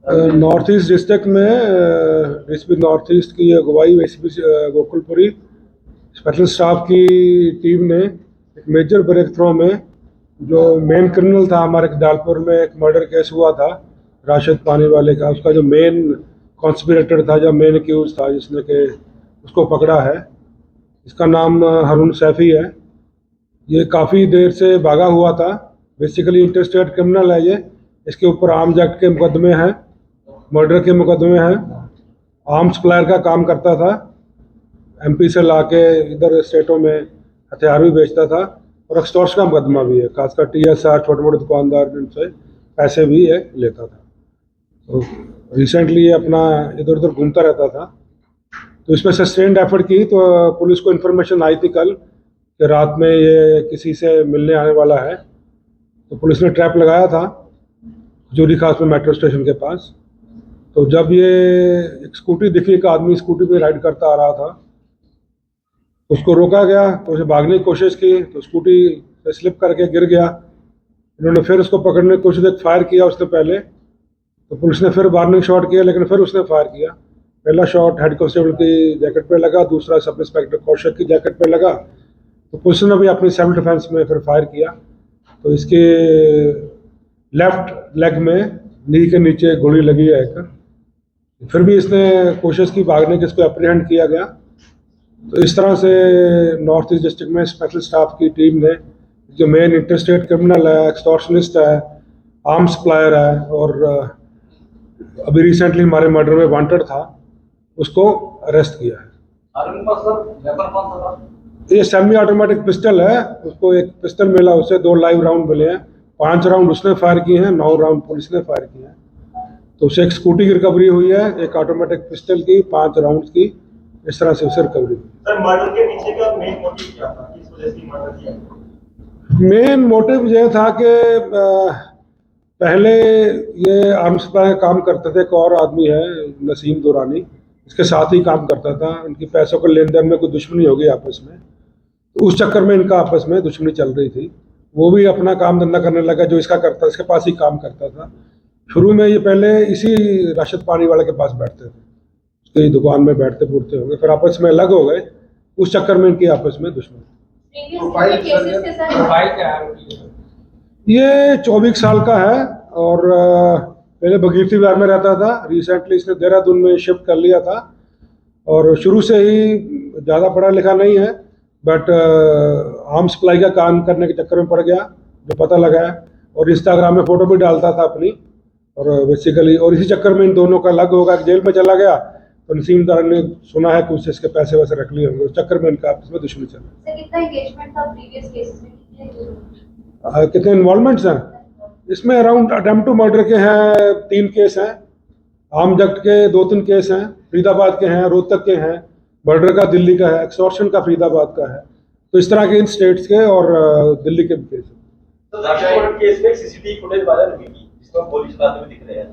North east district में DCP north east की अगुवाई एसीपी गोकुलपुरी स्पेशल स्टाफ की टीम ने एक मेजर ब्रेक थ्रो में जो मेन क्रिमिनल था, हमारे दालपुर में एक मर्डर केस हुआ था राशिद पानी वाले का, उसका जो मेन कॉन्स्पिरेटर था, जो मेन एक्यूज था, जिसने के उसको पकड़ा है। इसका नाम हारून सैफी है। ये काफ़ी देर से भागा हुआ था। बेसिकली इंटरस्टेट क्रिमिनल है ये। इसके ऊपर आर्म्स एक्ट के मुकदमे हैं, मर्डर के मुकदमे हैं, आर्म्स सप्लायर का काम करता था, एमपी से लाके इधर स्टेटों में हथियार भी बेचता था, और एक्सटॉर्शन का मुकदमा भी है, खासकर टीएसआर छोटे मोटे दुकानदार जिनसे पैसे भी ये लेता था। तो रिसेंटली ये अपना इधर उधर घूमता रहता था। तो इसमें सस्टेन्ड एफर्ट की तो पुलिस को इन्फॉर्मेशन आई थी कल कि रात में ये किसी से मिलने आने वाला है। तो पुलिस ने ट्रैप लगाया था खजूरी खास में मेट्रो स्टेशन के पास। तो जब ये एक स्कूटी दिखी, एक आदमी स्कूटी पे राइड करता आ रहा था, उसको रोका गया तो उसे भागने की कोशिश की, तो स्कूटी से स्लिप करके गिर गया। इन्होंने फिर उसको पकड़ने की कोशिश, एक फायर किया उसने पहले, तो पुलिस ने फिर वार्निंग शॉट किया, लेकिन फिर उसने फायर किया। पहला शॉट हेड कांस्टेबल की जैकेट पे लगा, दूसरा सब इंस्पेक्टर कौशक की जैकेट पे लगा। तो पुलिस ने भी अपनी सेल्फ डिफेंस में फिर फायर किया। तो इसके लेफ्ट लेग में नी के नीचे गोली लगी है एक। फिर भी इसने कोशिश की भागने की, इसको अप्रीहेंड किया गया। तो इस तरह से नॉर्थ ईस्ट डिस्ट्रिक्ट में स्पेशल स्टाफ की टीम ने जो मेन इंटरस्टेट क्रिमिनल है, एक्सटॉर्शनिस्ट है, आर्म्स सप्लायर है, और अभी रिसेंटली हमारे मर्डर में वांटेड था, उसको अरेस्ट किया है। ये सेमी ऑटोमेटिक पिस्टल है। उसको एक पिस्टल मिला, उससे 2 लाइव राउंड मिले हैं। 5 राउंड उसने फायर किए हैं, 9 राउंड पुलिस ने फायर किए हैं। तो उसे एक स्कूटी की रिकवरी हुई है, एक ऑटोमेटिक पिस्टल की 5 राउंड की, इस तरह से उसे रिकवरी हुई। सर, मर्डर के पीछे का मेन मोटिव क्या था, किस वजह से मर्डर किया? मेन मोटिव यह था कि पहले ये आर्म्स सप्लाई का काम करते थे, एक और आदमी है नसीम दुरानी, इसके साथ ही काम करता था। इनकी पैसों के लेन देन में कोई दुश्मनी हो गई आपस में, तो उस चक्कर में इनका आपस में दुश्मनी चल रही थी। वो भी अपना काम धंधा करने लगा, जो इसका करता, इसके पास ही काम करता था। शुरू में ये पहले इसी राशिद पानी वाले के पास बैठते थे, उसकी दुकान में बैठते पूरते होंगे, फिर आपस में अलग हो गए, उस चक्कर में इनकी आपस में दुश्मनी। ये 24 साल का है और पहले बगीरती विहार में रहता था। रिसेंटली इसने देहरादून में शिफ्ट कर लिया था, और शुरू से ही ज़्यादा पढ़ा लिखा नहीं है, बट आर्म सप्लाई का काम करने के चक्कर में पड़ गया, जो पता लगा है। और इंस्टाग्राम में फ़ोटो भी डालता था अपनी, और बेसिकली और इसी चक्कर में इन दोनों का अलग होगा, जेल में चला गया। तो नसीम दार ने सुना है कि उससे इसके पैसे वैसे रख लिए होंगे, उस चक्कर में इनका आपस में दुश्मनी चल रही है। कितना एंगेजमेंट था प्रीवियस केसेस में? कितने इन्वॉल्वमेंट्स हैं इसमें? अराउंड अटेम्प्ट टू मर्डर के हैं 3 केस हैं, आर्म्स एक्ट के 2-3 केस हैं, फरीदाबाद के हैं, रोहतक के हैं, मर्डर का दिल्ली का है, एक्सटॉर्शन का फरीदाबाद का है। तो इस तरह के इन स्टेट्स के और दिल्ली के भी केस हैं। तो राशिद केस में सीसीटीवी फुटेज वायरल हुई थी, जिसमें गोली चलाते हुए दिख रहे हैं,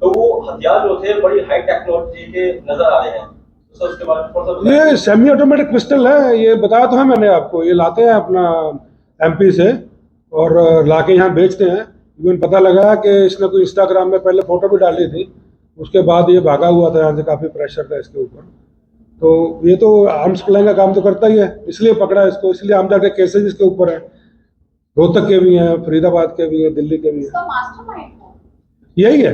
तो वो हथियार जो थे बड़ी हाई टेक्नोलॉजी के नजर आ रहे हैं। तो उसके बाद ये सेमी ऑटोमेटिक पिस्टल है, ये बताया तो है मैंने आपको। ये लाते हैं अपना एमपी से और लाके यहाँ बेचते हैं। इवन पता लगा कि इसने कोई इंस्टाग्राम में पहले फोटो भी डाली थी, उसके बाद ये भागा हुआ था यहाँ से, काफ़ी प्रेशर था इसके ऊपर। तो ये तो आर्म्स सप्लाई का काम तो करता ही है, इसलिए पकड़ा इसको, इसलिए आम जाके केसेज इसके ऊपर है। रोहतक के भी हैं, फरीदाबाद के भी हैं, दिल्ली के भी हैं। यही है,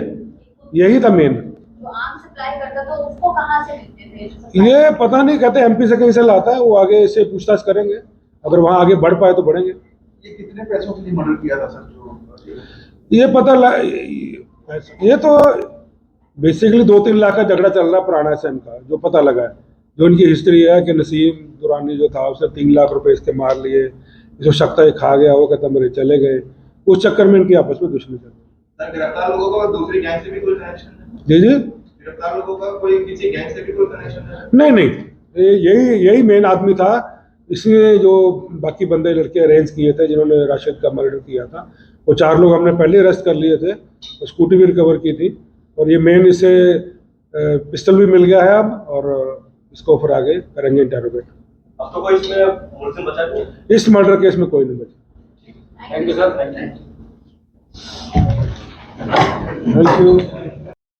यही था मेन। जो आर्म सप्लाई करता था उसको कहाँ से मिलते थे? ये पता नहीं, कहते एमपी से कहीं से लाता है वो, आगे इससे पूछताछ करेंगे, अगर वहाँ आगे बढ़ पाए तो बढ़ेंगे। ये कितने पैसों के लिए मर्डर किया था सर? ये ये तो बेसिकली 2-3 लाख का झगड़ा चल रहा पुराना से इनका, जो पता लगा है। जो इनकी हिस्ट्री है कि नसीम दुरानी जो था उसने 3 लाख रुपए इसके मार लिए, जो शक्ता खा गया, वो कहता मेरे चले गए, उस चक्कर में इनकी आपस में दुश्मनी चल रही। गिरफ्तार लोगों का दूसरी गैंग से भी कोई कनेक्शन है? जी जी, गिरफ्तार लोगों का कोई किसी गैंग से भी कोई कनेक्शन है? नहीं, यही मेन आदमी था। इसलिए जो बाकी बंदे लड़के अरेंज किए थे जिन्होंने राशिद का मर्डर किया था, वो 4 लोग हमने पहले अरेस्ट कर लिए थे, तो स्कूटी भी रिकवर की थी, और ये मेन इसे पिस्टल भी मिल गया है अब, और इसको फिर आगे करेंगे इंटरोगेट। अब तो कोई इसमें मुलजिम बचा नहीं? इस मर्डर केस में कोई नहीं बचा। Thank you sir. Thank you.